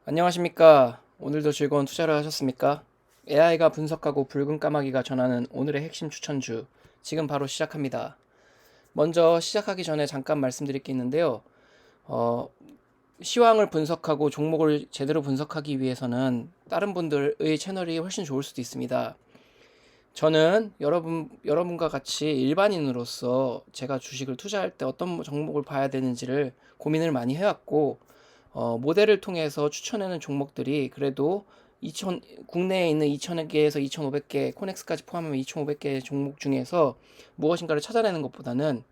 안녕하십니까? 오늘도 즐거운 투자를 하셨습니까? AI가 분석하고 붉은 까마귀가 전하는 오늘의 핵심 추천주. 지금 바로 시작합니다. 먼저 시작하기 전에 잠깐 말씀드릴 게 있는데요. 어, 시황을 분석하고 종목을 제대로 분석하기 위해서는 다른 분들의 채널이 훨씬 좋을 수도 있습니다. 저는 여러분과 같이 일반인으로서 제가 주식을 투자할 때 어떤 종목을 봐야 되는지를 고민을 많이 해왔고, 모델을 통해서 추천하는 종목들이 그래도 2000, 국내에 있는 2000개에서 2500개, 코넥스까지 포함하면 2500개 종목 중에서 무엇인가를 찾아내는 것보다는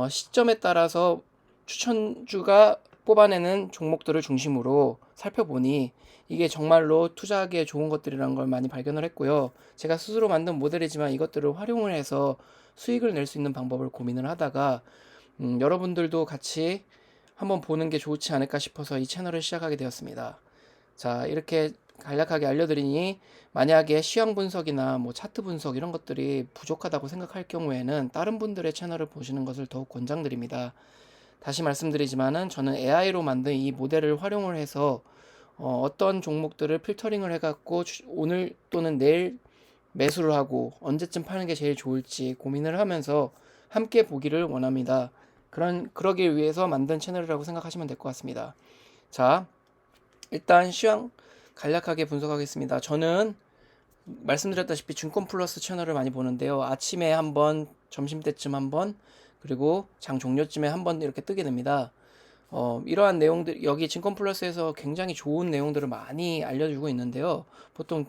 시점에 따라서 추천주가 뽑아내는 종목들을 중심으로 살펴보니 이게 정말로 투자하기에 좋은 것들이라는 걸 많이 발견을 했고요. 제가 스스로 만든 모델이지만 이것들을 활용을 해서 수익을 낼 수 있는 방법을 고민을 하다가 여러분들도 같이 한번 보는 게 좋지 않을까 싶어서 이 채널을 시작하게 되었습니다. 자, 이렇게 간략하게 알려드리니 만약에 시황 분석이나 뭐 차트 분석 이런 것들이 부족하다고 생각할 경우에는 다른 분들의 채널을 보시는 것을 더욱 권장드립니다. 다시 말씀드리지만은 저는 AI로 만든 이 모델을 활용을 해서 떤 종목들을 필터링을 해갖고 오늘 또는 내일 매수를 하고 언제쯤 파는 게 제일 좋을지 고민을 하면서 함께 보기를 원합니다. 그러기 위해서 만든 채널이라고 생각하시면 될 것 같습니다. 자, 일단 시황 간략하게 분석하겠습니다. 저는 말씀드렸다시피 증권 플러스 채널을 많이 보는데요. 아침에 한번, 점심 때쯤 한번, 그리고 장 종료쯤에 한번 이렇게 뜨게 됩니다. 이러한 내용들, 여기 증권 플러스에서 굉장히 좋은 내용들을 많이 알려주고 있는데요. 보통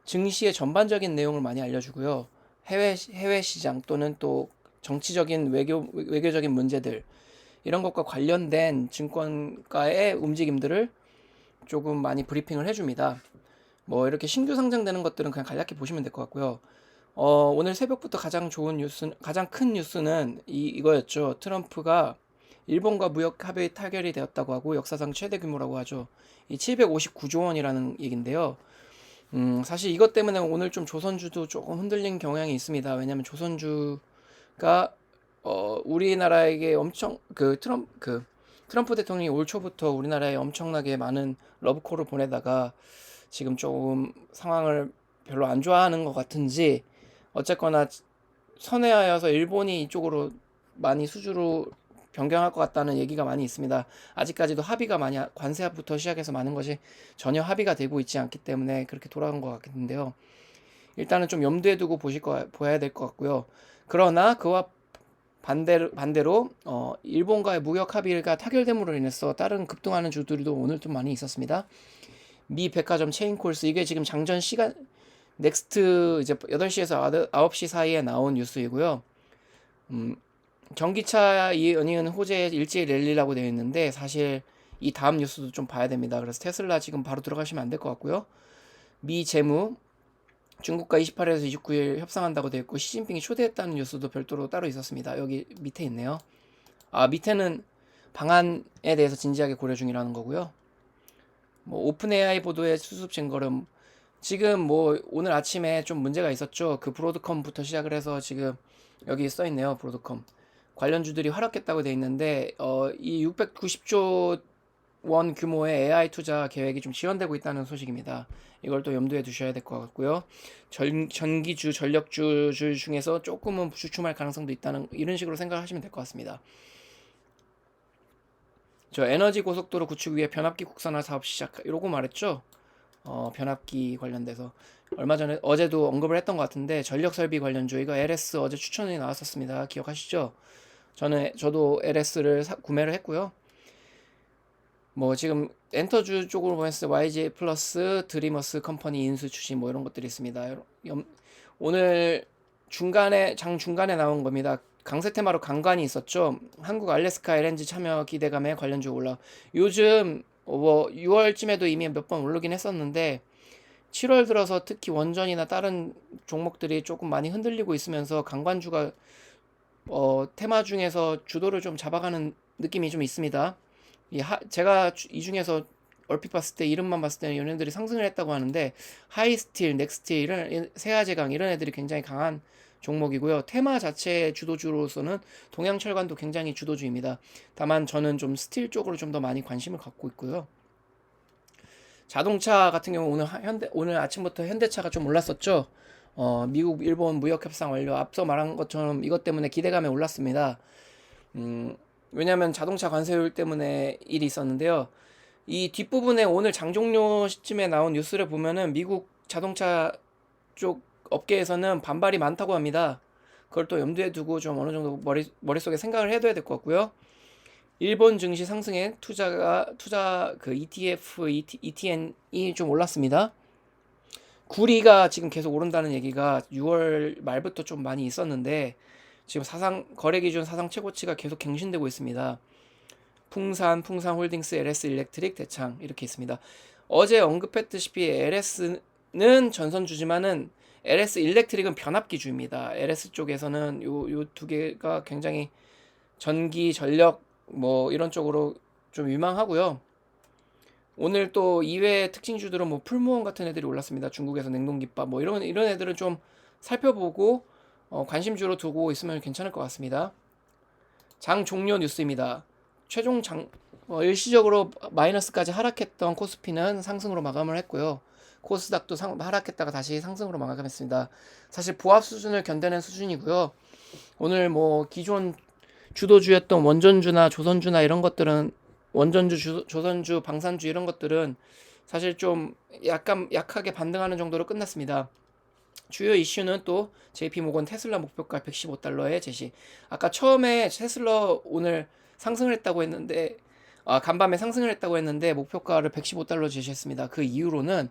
증시의 전반적인 내용을 많이 알려주고요. 해외 시장 또는 또 정치적인 외교적인 문제들, 이런 것과 관련된 증권가의 움직임들을 조금 많이 브리핑을 해줍니다. 뭐 이렇게 신규 상장되는 것들은 그냥 간략히 보시면 될 것 같고요. 오늘 새벽부터 가장 큰 뉴스는 이거였죠. 트럼프가 일본과 무역 합의 타결이 되었다고 하고 역사상 최대 규모라고 하죠. 이 759조 원이라는 얘긴데요. 사실 이것 때문에 오늘 좀 조선주도 조금 흔들린 경향이 있습니다. 왜냐하면 조선주가 우리나라에게 엄청 트럼프 대통령이 올 초부터 우리나라에 엄청나게 많은 러브콜을 보내다가 지금 조금 상황을 별로 안 좋아하는 것 같은지 어쨌거나 선회하여서 일본이 이쪽으로 많이 수주로 변경할 것 같다는 얘기가 많이 있습니다. 아직까지도 합의가 많이 관세합부터 시작해서 많은 것이 전혀 합의가 되고 있지 않기 때문에 그렇게 돌아간 것 같겠는데요. 일단은 좀 염두에 두고 보아야 될 것 같고요. 그러나 그와 반대로 일본과의 무역 합의가 타결됨으로 인해서 다른 급등하는 주들도 오늘 좀 많이 있었습니다. 미 백화점 체인콜스 이게 지금 장전 시간 넥스트 이제 8시에서 9시 사이에 나온 뉴스이고요. 음, 전기차 이은이은 호재 일제히 랠리라고 되어 있는데 사실 이 다음 뉴스도 좀 봐야 됩니다. 그래서 테슬라 지금 바로 들어가시면 안 될 것 같고요. 미 재무 중국과 28일에서 29일 협상한다고 되어 있고 시진핑이 초대했다는 뉴스도 별도로 따로 있었습니다. 여기 밑에 있네요. 밑에는 방안에 대해서 진지하게 고려 중이라는 거고요. 뭐 오픈 AI 보도의 수습 증거름 지금 뭐 오늘 아침에 좀 문제가 있었죠. 그 브로드컴부터 시작을 해서 지금 여기 써 있네요. 브로드컴 관련주들이 하락했다고 돼 있는데 이 690조 원 규모의 AI 투자 계획이 좀 지연되고 있다는 소식입니다. 이걸 또 염두에 두셔야 될 것 같고요. 전기주, 전력주 중에서 조금은 주춤할 가능성도 있다는 이런 식으로 생각하시면 될 것 같습니다. 저 에너지 고속도로 구축 위해 변압기 국산화 사업 시작 이러고 말했죠. 변압기 관련돼서 얼마 전에 어제도 언급을 했던 것 같은데 전력 설비 관련주 이거 LS 어제 추천이 나왔었습니다. 기억하시죠? 저도 LS를 구매를 했고요. 뭐 지금 엔터주 쪽으로 보냈을 때 YG 플러스 드리머스 컴퍼니 인수 추진 뭐 이런 것들이 있습니다. 오늘 장 중간에 나온 겁니다. 강세 테마로 강관이 있었죠. 한국 알래스카 LNG 참여 기대감에 관련주 올라. 요즘 뭐 6월쯤에도 이미 몇 번 오르긴 했었는데 7월 들어서 특히 원전이나 다른 종목들이 조금 많이 흔들리고 있으면서 강관주가 테마 중에서 주도를 좀 잡아가는 느낌이 좀 있습니다. 제가 이 중에서 얼핏 봤을 때 이름만 봤을 때는 연예들이 상승을 했다고 하는데 하이스틸, 넥스틸 이런 세아제강 이런 애들이 굉장히 강한 종목이고요. 테마 자체의 주도주로서는 동양철관도 굉장히 주도주입니다. 다만 저는 좀 스틸 쪽으로 좀 더 많이 관심을 갖고 있고요. 자동차 같은 경우 오늘 아침부터 현대차가 좀 올랐었죠. 미국 일본 무역 협상 완료. 앞서 말한 것처럼 이것 때문에 기대감이 올랐습니다. 왜냐하면 자동차 관세율 때문에 일이 있었는데요. 이 뒷부분에 오늘 장 종료 시점에 나온 뉴스를 보면은 미국 자동차 쪽 업계에서는 반발이 많다고 합니다. 그걸 또 염두에 두고 좀 어느 정도 머릿속에 생각을 해둬야 될 것 같고요. 일본 증시 상승에 투자 그 ETF, ETN이 좀 올랐습니다. 구리가 지금 계속 오른다는 얘기가 6월 말부터 좀 많이 있었는데 지금 거래 기준 사상 최고치가 계속 갱신되고 있습니다. 풍산홀딩스, LS 일렉트릭, 대창 이렇게 있습니다. 어제 언급했듯이 LS는 전선주지만은 LS 일렉트릭은 변압기주입니다. LS 쪽에서는 요 두 개가 굉장히 전기, 전력 뭐 이런 쪽으로 좀 유망하고요. 오늘 또 이외의 특징주들은 뭐 풀무원 같은 애들이 올랐습니다. 중국에서 냉동깃밥 뭐 이런 애들은 좀 살펴보고 관심주로 두고 있으면 괜찮을 것 같습니다. 장 종료 뉴스입니다. 일시적으로 마이너스까지 하락했던 코스피는 상승으로 마감을 했고요. 코스닥도 하락했다가 다시 상승으로 마감했습니다. 사실 보합 수준을 견뎌낸 수준이고요. 오늘 뭐 기존 주도주였던 원전주나 조선주나 이런 것들은 조선주, 방산주 이런 것들은 사실 좀 약하게 반등하는 정도로 끝났습니다. 주요 이슈는 또 JP모건 테슬라 목표가 115달러에 제시. 아까 처음에 테슬라 오늘 상승을 했다고 했는데 간밤에 상승을 했다고 했는데 목표가를 115달러 제시했습니다. 그 이후로는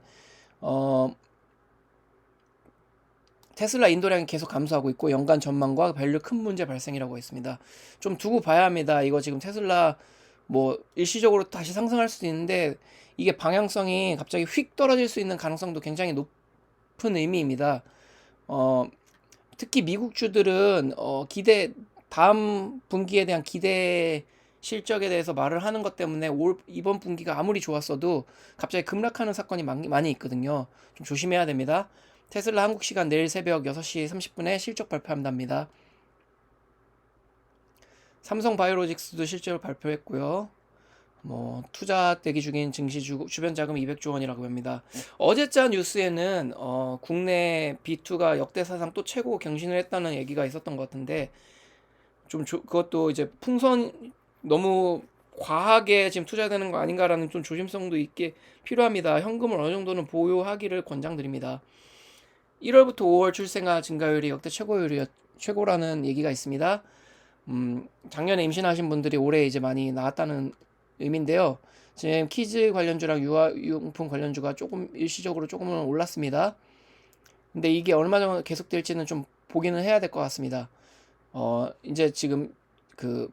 테슬라 인도량이 계속 감소하고 있고 연간 전망과 밸류 큰 문제 발생이라고 했습니다. 좀 두고 봐야 합니다. 이거 지금 테슬라 뭐 일시적으로 다시 상승할 수도 있는데 이게 방향성이 갑자기 휙 떨어질 수 있는 가능성도 굉장히 높은 의미입니다. 특히 미국 주들은 다음 분기에 대한 기대 실적에 대해서 말을 하는 것 때문에 이번 분기가 아무리 좋았어도 갑자기 급락하는 사건이 많이 있거든요. 좀 조심해야 됩니다. 테슬라 한국 시간 내일 새벽 6시 30분에 실적 발표한답니다. 삼성바이오로직스도 실적을 발표했고요. 뭐 투자 대기 중인 증시 주변 자금 200조 원이라고 합니다. 어제자 뉴스에는 국내 B2가 역대 사상 또 최고 경신을 했다는 얘기가 있었던 것 같은데 그것도 이제 너무 과하게 지금 투자되는 거 아닌가라는 좀 조심성도 있게 필요합니다. 현금을 어느 정도는 보유하기를 권장드립니다. 1월부터 5월 출생아 증가율이 역대 최고라는 얘기가 있습니다. 작년에 임신하신 분들이 올해 이제 많이 나왔다는 의미인데요. 지금 키즈 관련주랑 유아용품 관련주가 일시적으로 조금은 올랐습니다. 근데 이게 얼마 정도 계속될지는 좀 보기는 해야 될 것 같습니다. 이제 지금 그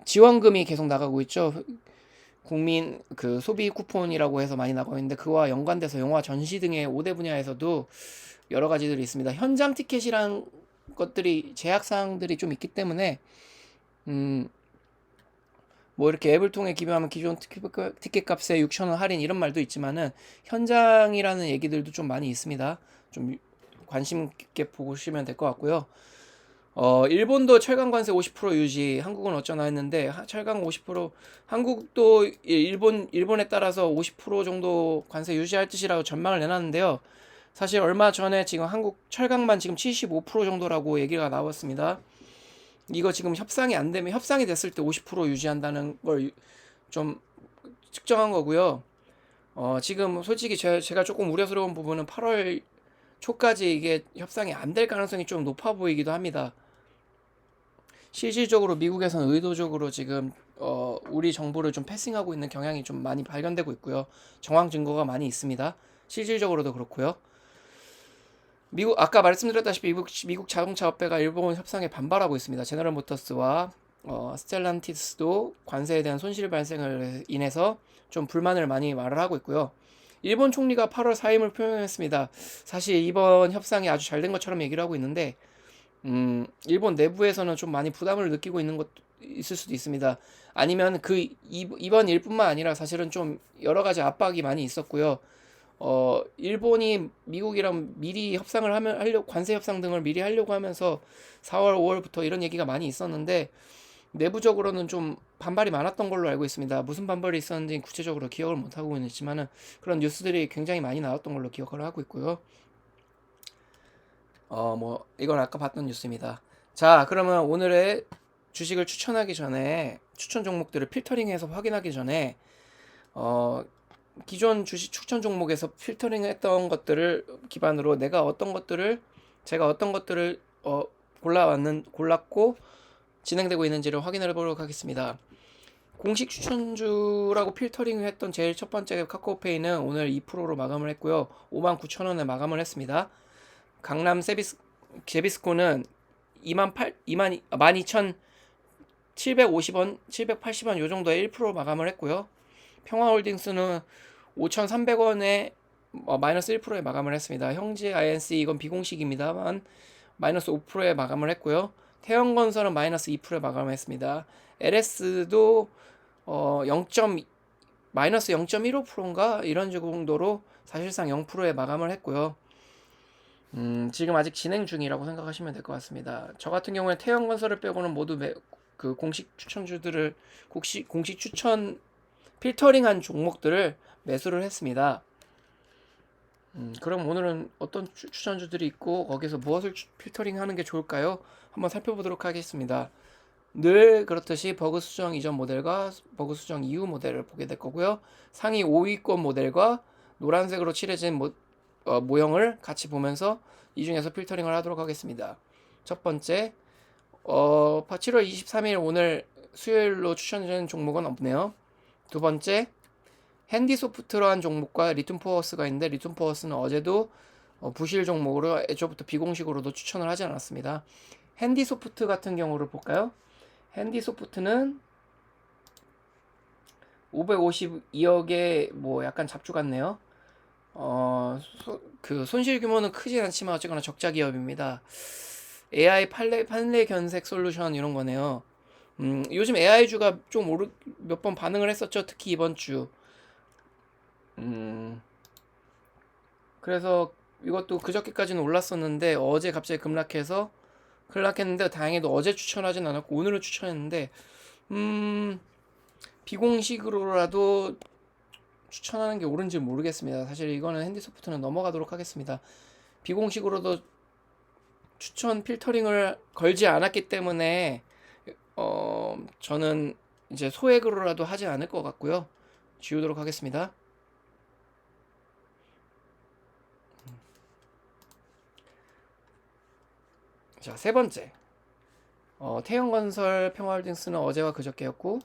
지원금이 계속 나가고 있죠. 국민 그 소비 쿠폰이라고 해서 많이 나가고 있는데 그와 연관돼서 영화 전시 등의 5대 분야에서도 여러 가지들이 있습니다. 현장 티켓이란 것들이 제약 사항들이 좀 있기 때문에 뭐 이렇게 앱을 통해 기부하면 기존 티켓 값에 6,000원 할인 이런 말도 있지만은 현장이라는 얘기들도 좀 많이 있습니다. 좀 관심 깊게 보시면 될 것 같고요. 일본도 철강 관세 50% 유지, 한국은 어쩌나 했는데 철강 50% 한국도 일본에 따라서 50% 정도 관세 유지할 뜻이라고 전망을 내놨는데요. 사실 얼마 전에 지금 한국 철강만 지금 75% 정도라고 얘기가 나왔습니다. 이거 지금 협상이 안 되면 협상이 됐을 때 50% 유지한다는 걸 좀 측정한 거고요. 지금 솔직히 제가 조금 우려스러운 부분은 8월 초까지 이게 협상이 안 될 가능성이 좀 높아 보이기도 합니다. 실질적으로 미국에서는 의도적으로 지금 우리 정부를 좀 패싱하고 있는 경향이 좀 많이 발견되고 있고요. 정황 증거가 많이 있습니다. 실질적으로도 그렇고요. 아까 말씀드렸다시피 미국 자동차 업계가 일본 협상에 반발하고 있습니다. 제너럴 모터스와 스텔란티스도 관세에 대한 손실 발생을 인해서 좀 불만을 많이 말을 하고 있고요. 일본 총리가 8월 사임을 표명했습니다. 사실 이번 협상이 아주 잘 된 것처럼 얘기를 하고 있는데 일본 내부에서는 좀 많이 부담을 느끼고 있는 것 있을 수도 있습니다. 아니면 이번 일뿐만 아니라 사실은 좀 여러 가지 압박이 많이 있었고요. 일본이 미국이랑 미리 관세 협상 등을 미리 하려고 하면서 4월, 5월부터 이런 얘기가 많이 있었는데 내부적으로는 좀 반발이 많았던 걸로 알고 있습니다. 무슨 반발이 있었는지 구체적으로 기억을 못하고 있지만은 그런 뉴스들이 굉장히 많이 나왔던 걸로 기억을 하고 있고요. 뭐 이건 아까 봤던 뉴스입니다. 자, 그러면 오늘의 주식을 추천하기 전에 추천 종목들을 필터링해서 확인하기 전에 어, 기존 주식 추천 종목에서 필터링했던 것들을 기반으로 제가 어떤 것들을 골랐고 진행되고 있는지를 확인해 보도록 하겠습니다. 공식 추천주라고 필터링했던 제일 첫 번째 카카오페이는 오늘 2%로 마감을 했고요. 59,000원에 마감을 했습니다. 강남 제비스코는 12,750원, 780원 요 정도에 1% 마감을 했고요. 평화홀딩스는 5,300원에 마이너스 1%에 마감을 했습니다. 형제 INC 이건 비공식입니다만 마이너스 5%에 마감을 했고요. 태형건설은 마이너스 2%에 마감을 했습니다. LS도 마이너스 0.15%인가 이런 정도로 사실상 0%에 마감을 했고요. 지금 아직 진행 중이라고 생각하시면 될 것 같습니다. 저 같은 경우에 태형건설을 빼고는 모두 그 공식 추천주들을 공식 추천 필터링한 종목들을 매수를 했습니다. 그럼 오늘은 어떤 추천주들이 있고 거기서 무엇을 필터링하는 게 좋을까요? 한번 살펴보도록 하겠습니다. 늘 그렇듯이 버그 수정 이전 모델과 버그 수정 이후 모델을 보게 될 거고요. 상위 5위권 모델과 노란색으로 칠해진 모형을 같이 보면서 이 중에서 필터링을 하도록 하겠습니다. 첫 번째, 7월 23일 오늘 수요일로 추천된 종목은 없네요. 두 번째, 핸디소프트라는 종목과 리튬포어스가 있는데 리튬포어스는 어제도 부실 종목으로 애초부터 비공식으로도 추천을 하지 않았습니다. 핸디소프트 같은 경우를 볼까요? 핸디소프트는 552억에 뭐 약간 잡주 같네요. 그 손실 규모는 크진 않지만 어쨌거나 적자 기업입니다. AI 판례 견색 솔루션 이런 거네요. 요즘 AI주가 좀 몇 번 반응을 했었죠. 특히 이번 주. 그래서 이것도 그저께까지는 올랐었는데 어제 갑자기 급락했는데 다행히도 어제 추천하진 않았고 오늘은 추천했는데 비공식으로라도 추천하는 게 옳은지 모르겠습니다. 사실 이거는 핸디소프트는 넘어가도록 하겠습니다. 비공식으로도 추천 필터링을 걸지 않았기 때문에 저는 이제 소액으로라도 하지 않을 것 같고요. 지우도록 하겠습니다. 자, 세 번째. 태형건설 평화홀딩스는 어제와 그저께였고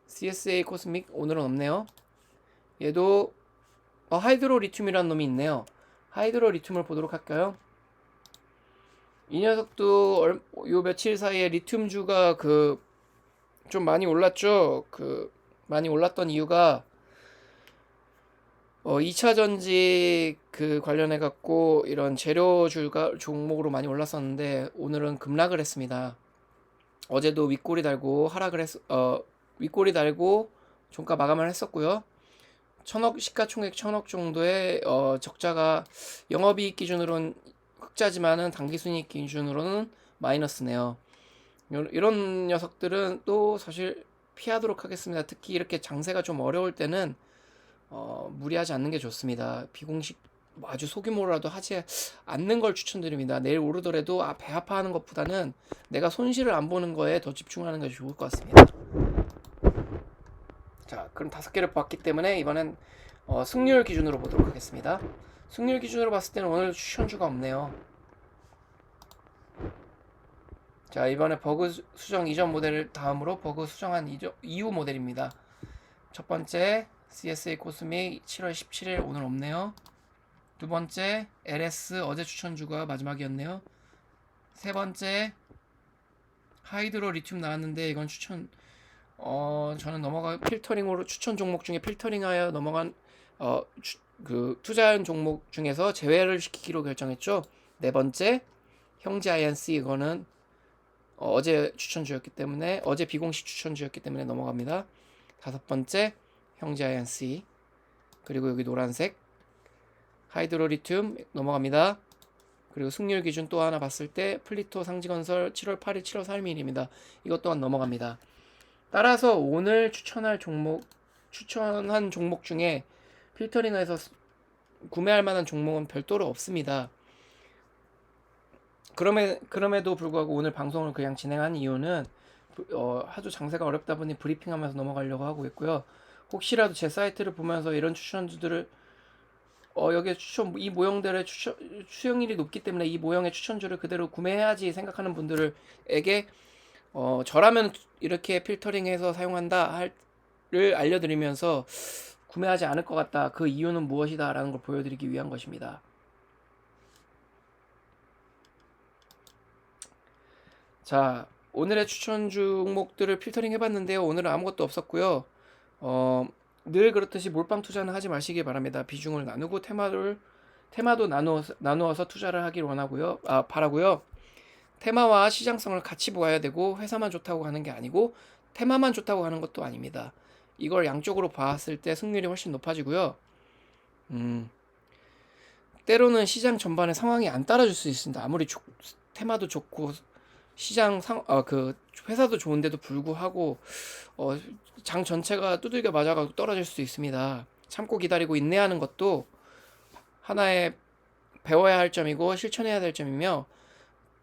CSA 코스믹 오늘은 없네요. 얘도 하이드로 리튬이라는 놈이 있네요. 하이드로 리튬을 보도록 할까요? 이 녀석도 요 며칠 사이에 리튬주가 좀 많이 올랐죠. 많이 올랐던 이유가 2차 전지 관련해 갖고 이런 재료주가 종목으로 많이 올랐었는데 오늘은 급락을 했습니다. 어제도 윗꼬리 달고 종가 마감을 했었고요. 시가총액 1,000억 정도의 적자가 영업이익 기준으로는 흑자지만은 당기순이익 기준으로는 마이너스네요. 이런 녀석들은 또 사실 피하도록 하겠습니다. 특히 이렇게 장세가 좀 어려울 때는 무리하지 않는 게 좋습니다. 비공식 아주 소규모라도 하지 않는 걸 추천드립니다. 내일 오르더라도 배 아파하는 것보다는 내가 손실을 안 보는 거에 더 집중하는 것이 좋을 것 같습니다. 자, 그럼 5개를 봤기 때문에 이번엔 승률 기준으로 보도록 하겠습니다. 승률 기준으로 봤을 때는 오늘 추천주가 없네요. 자, 이번에 버그 수정 이전 모델을 다음으로 버그 수정한 이후 모델입니다. 첫 번째 CSA 코스믹 7월 17일 오늘 없네요. 두 번째 LS 어제 추천주가 마지막이었네요. 세 번째 하이드로 리튬 나왔는데 이건 저는 필터링으로 추천 종목 중에 필터링하여 넘어간 투자한 종목 중에서 제외를 시키기로 결정했죠. 네 번째 형제 INC 이거는 어제 비공식 추천주였기 때문에 넘어갑니다. 다섯 번째 형제 INC 그리고 여기 노란색 하이드로 리튬 넘어갑니다. 그리고 승률 기준 또 하나 봤을 때 플리토 상지건설 7월 8일 7월 3일입니다. 이것 또한 넘어갑니다. 따라서 오늘 추천한 종목 중에 필터링해서 구매할 만한 종목은 별도로 없습니다. 그럼에도 불구하고 오늘 방송을 그냥 진행한 이유는 하도 장세가 어렵다 보니 브리핑하면서 넘어가려고 하고 있고요. 혹시라도 제 사이트를 보면서 이런 추천주들을 여기에 이 모형들의 수익률이 높기 때문에 이 모형의 추천주를 그대로 구매해야지 생각하는 분들에게 저라면 이렇게 필터링해서 사용한다를 알려드리면서 구매하지 않을 것 같다. 그 이유는 무엇이다 라는 걸 보여드리기 위한 것입니다. 자, 오늘의 추천 종목들을 필터링 해봤는데요. 오늘은 아무것도 없었고요. 늘 그렇듯이 몰빵 투자는 하지 마시기 바랍니다. 비중을 나누고 테마도 나누어서 투자를 하길 바라고요. 테마와 시장성을 같이 보아야 되고 회사만 좋다고 하는 게 아니고 테마만 좋다고 하는 것도 아닙니다. 이걸 양쪽으로 봤을 때 승률이 훨씬 높아지고요. 때로는 시장 전반의 상황이 안 따라줄 수 있습니다. 아무리 테마도 좋고 그 회사도 좋은데도 불구하고 장 전체가 두들겨 맞아가지고 떨어질 수 있습니다. 참고 기다리고 인내하는 것도 하나의 배워야 할 점이고 실천해야 될 점이며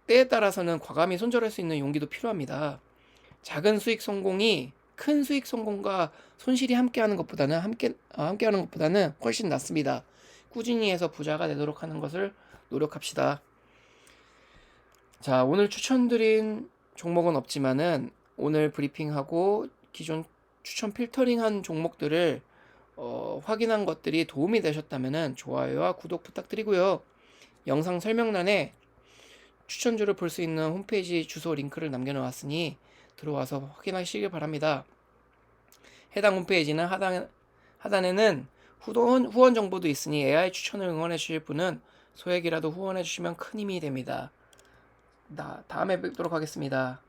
때에 따라서는 과감히 손절할 수 있는 용기도 필요합니다. 작은 수익 성공이 큰 수익 성공과 손실이 함께하는 것보다는 훨씬 낫습니다. 꾸준히 해서 부자가 되도록 하는 것을 노력합시다. 자, 오늘 추천드린 종목은 없지만은 오늘 브리핑하고 기존 추천 필터링한 종목들을 확인한 것들이 도움이 되셨다면은 좋아요와 구독 부탁드리고요. 영상 설명란에 추천주를 볼 수 있는 홈페이지 주소 링크를 남겨놓았으니 들어와서 확인하시길 바랍니다. 해당 홈페이지는 하단에는 후원 정보도 있으니 AI 추천을 응원해 주실 분은 소액이라도 후원해 주시면 큰 힘이 됩니다. 다음에 뵙도록 하겠습니다.